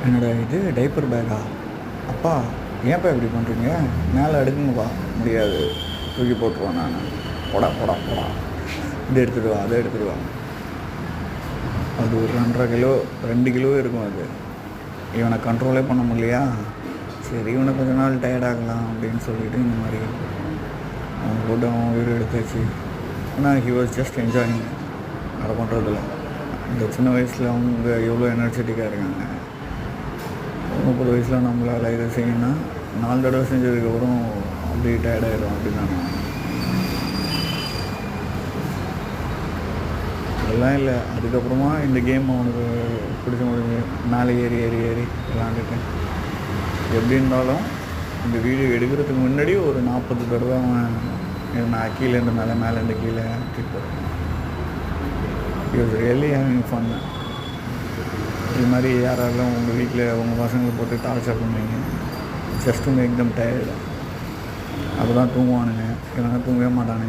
என்னோட இது டைப்பர் பேக்கா? அப்பா ஏன்ப்பா இப்படி பண்ணுறீங்க? மேலே எடுக்குங்கப்பா. முடியாது, தூக்கி போட்டுருவேன் நான். போடா போடா போடா, இதை எடுத்துகிட்டு வா, அதை எடுத்துகிட்டு வா. அது ஒரு 2.5 கிலோ 2 கிலோ இருக்கும். அது இவனை கண்ட்ரோலே பண்ண முடியலையா, சரி இவனை கொஞ்ச நாள் டயர்டாகலாம் அப்படின்னு சொல்லிவிட்டு இந்த மாதிரி அவன் போட்டு அவன் உயிர் எடுத்தாச்சு. ஆனால் ஹி வாஸ் ஜஸ்ட் என்ஜாயிங். அதை பண்ணுறதில்ல. இந்த சின்ன வயசில் அவங்க எவ்வளோ எனர்ஜெட்டிக்காக இருக்காங்க. 30 வயசில் நம்மளால் இதை செய்யணும்னா 4 தடவை செஞ்சதுக்கப்புறம் அப்படி டயர்டாகிடும் அப்படின்னு நான். அதெல்லாம் இல்லை. அதுக்கப்புறமா இந்த கேம் அவனுக்கு பிடிச்ச முடிஞ்சு மேலே ஏறி ஏறி ஏறி விளாண்டுட்டேன். எப்படி இருந்தாலும் இந்த வீடியோ எடுக்கிறதுக்கு முன்னாடி ஒரு 40 தடவை அவன் நான் கீழேருந்து மேலே, மேலேருந்து கீழே போகிறேன். இது ரியலி ஹேவிங் ஃபன். இது மாதிரி யாராலும் உங்கள் வீட்டில் உங்கள் பசங்களை போட்டு டார்ச்சர் பண்ணுவீங்க, ஜஸ்ட் மேக் தம் டயர்டு. அப்போ தான் தூங்குவானுங்க, இல்லைன்னா தூங்கவே மாட்டானுங்க.